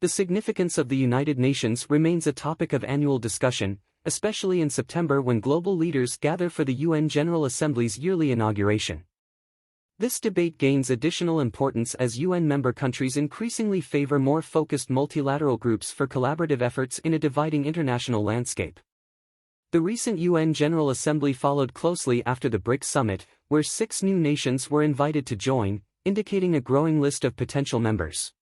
The significance of the United Nations remains a topic of annual discussion, especially in September when global leaders gather for the UN General Assembly's yearly inauguration. This debate gains additional importance as UN member countries increasingly favor more focused multilateral groups for collaborative efforts in a dividing international landscape. The recent UN General Assembly followed closely after the BRICS summit, where 6 new nations were invited to join, indicating a growing list of potential members.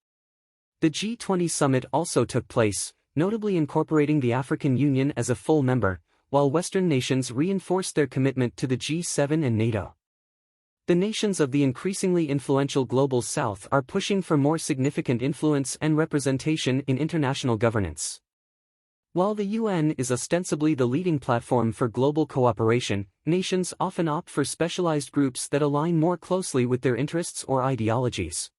The G20 summit also took place, notably incorporating the African Union as a full member, while Western nations reinforced their commitment to the G7 and NATO. The nations of the increasingly influential Global South are pushing for more significant influence and representation in international governance. While the UN is ostensibly the leading platform for global cooperation, nations often opt for specialized groups that align more closely with their interests or ideologies.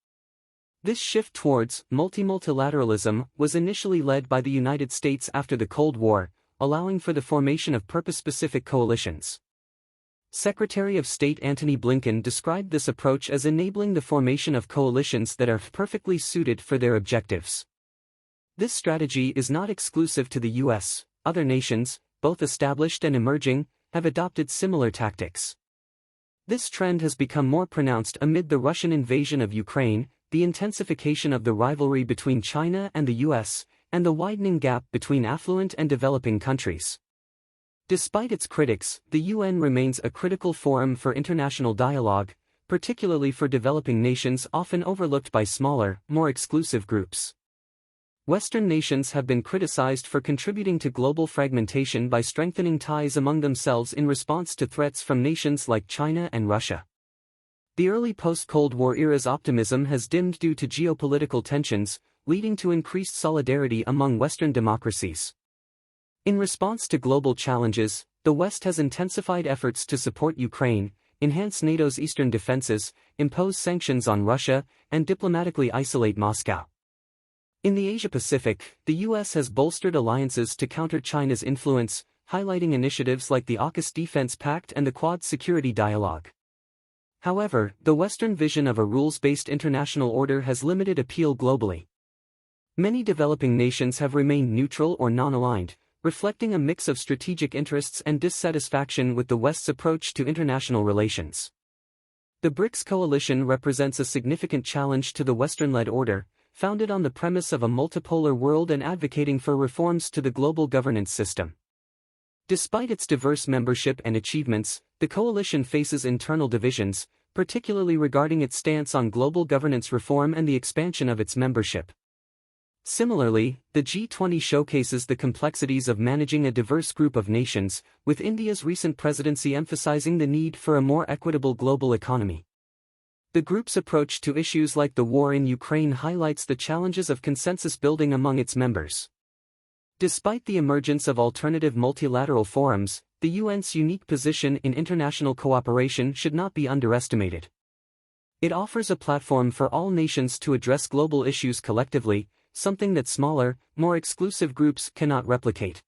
This shift towards multilateralism was initially led by the United States after the Cold War, allowing for the formation of purpose-specific coalitions. Secretary of State Antony Blinken described this approach as enabling the formation of coalitions that are perfectly suited for their objectives. This strategy is not exclusive to the US. Other nations, both established and emerging, have adopted similar tactics. This trend has become more pronounced amid the Russian invasion of Ukraine, the intensification of the rivalry between China and the US, and the widening gap between affluent and developing countries. Despite its critics, the UN remains a critical forum for international dialogue, particularly for developing nations often overlooked by smaller, more exclusive groups. Western nations have been criticized for contributing to global fragmentation by strengthening ties among themselves in response to threats from nations like China and Russia. The early post-Cold War era's optimism has dimmed due to geopolitical tensions, leading to increased solidarity among Western democracies. In response to global challenges, the West has intensified efforts to support Ukraine, enhance NATO's eastern defenses, impose sanctions on Russia, and diplomatically isolate Moscow. In the Asia-Pacific, the US has bolstered alliances to counter China's influence, highlighting initiatives like the AUKUS Defense Pact and the Quad Security Dialogue. However, the Western vision of a rules-based international order has limited appeal globally. Many developing nations have remained neutral or non-aligned, reflecting a mix of strategic interests and dissatisfaction with the West's approach to international relations. The BRICS coalition represents a significant challenge to the Western-led order, founded on the premise of a multipolar world and advocating for reforms to the global governance system. Despite its diverse membership and achievements, the coalition faces internal divisions, particularly regarding its stance on global governance reform and the expansion of its membership. Similarly, the G20 showcases the complexities of managing a diverse group of nations, with India's recent presidency emphasizing the need for a more equitable global economy. The group's approach to issues like the war in Ukraine highlights the challenges of consensus building among its members. Despite the emergence of alternative multilateral forums, the UN's unique position in international cooperation should not be underestimated. It offers a platform for all nations to address global issues collectively, something that smaller, more exclusive groups cannot replicate.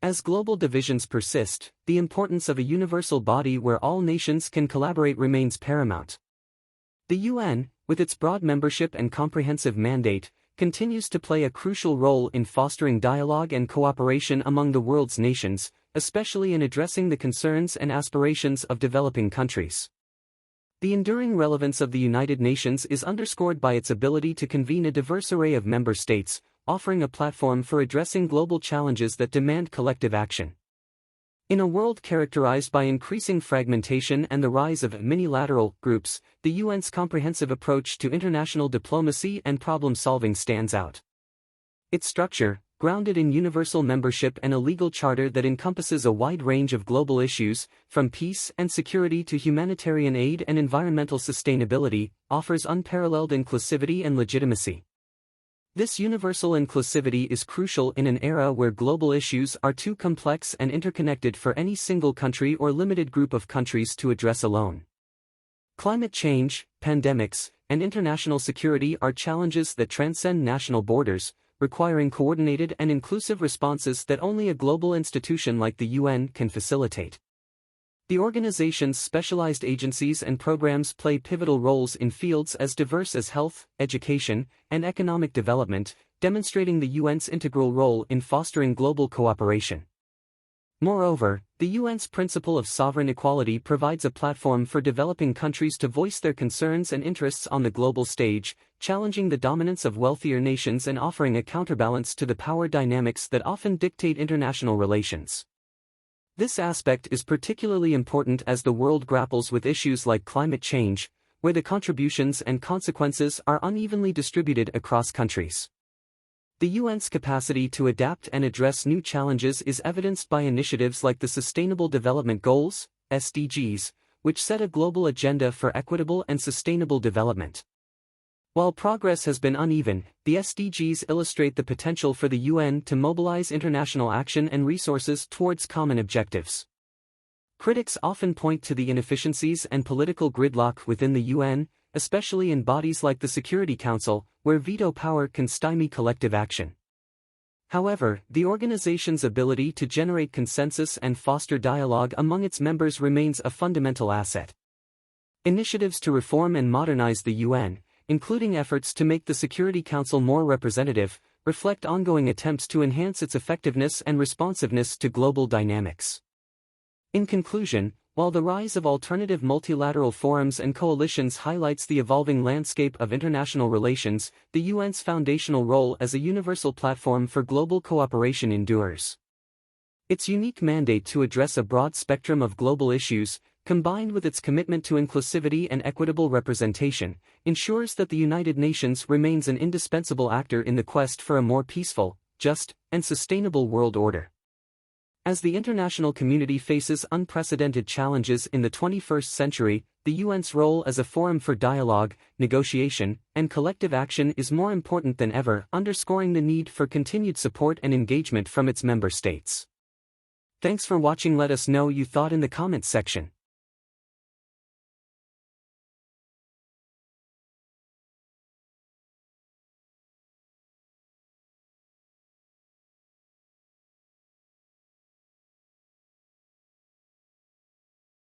As global divisions persist, the importance of a universal body where all nations can collaborate remains paramount. The UN, with its broad membership and comprehensive mandate, continues to play a crucial role in fostering dialogue and cooperation among the world's nations, especially in addressing the concerns and aspirations of developing countries. The enduring relevance of the United Nations is underscored by its ability to convene a diverse array of member states, offering a platform for addressing global challenges that demand collective action. In a world characterized by increasing fragmentation and the rise of minilateral groups, the UN's comprehensive approach to international diplomacy and problem-solving stands out. Its structure, grounded in universal membership and a legal charter that encompasses a wide range of global issues, from peace and security to humanitarian aid and environmental sustainability, offers unparalleled inclusivity and legitimacy. This universal inclusivity is crucial in an era where global issues are too complex and interconnected for any single country or limited group of countries to address alone. Climate change, pandemics, and international security are challenges that transcend national borders, requiring coordinated and inclusive responses that only a global institution like the UN can facilitate. The organization's specialized agencies and programs play pivotal roles in fields as diverse as health, education, and economic development, demonstrating the UN's integral role in fostering global cooperation. Moreover, the UN's principle of sovereign equality provides a platform for developing countries to voice their concerns and interests on the global stage, challenging the dominance of wealthier nations and offering a counterbalance to the power dynamics that often dictate international relations. This aspect is particularly important as the world grapples with issues like climate change, where the contributions and consequences are unevenly distributed across countries. The UN's capacity to adapt and address new challenges is evidenced by initiatives like the Sustainable Development Goals, SDGs, which set a global agenda for equitable and sustainable development. While progress has been uneven, the SDGs illustrate the potential for the UN to mobilize international action and resources towards common objectives. Critics often point to the inefficiencies and political gridlock within the UN, especially in bodies like the Security Council, where veto power can stymie collective action. However, the organization's ability to generate consensus and foster dialogue among its members remains a fundamental asset. Initiatives to reform and modernize the UN, including efforts to make the Security Council more representative, reflect ongoing attempts to enhance its effectiveness and responsiveness to global dynamics. In conclusion, while the rise of alternative multilateral forums and coalitions highlights the evolving landscape of international relations, the UN's foundational role as a universal platform for global cooperation endures. Its unique mandate to address a broad spectrum of global issues, combined with its commitment to inclusivity and equitable representation, ensures that the United Nations remains an indispensable actor in the quest for a more peaceful, just, and sustainable world order. As the international community faces unprecedented challenges in the 21st century, the UN's role as a forum for dialogue, negotiation, and collective action is more important than ever, underscoring the need for continued support and engagement from its member states. Thanks for watching. Let us know your thought in the comments section.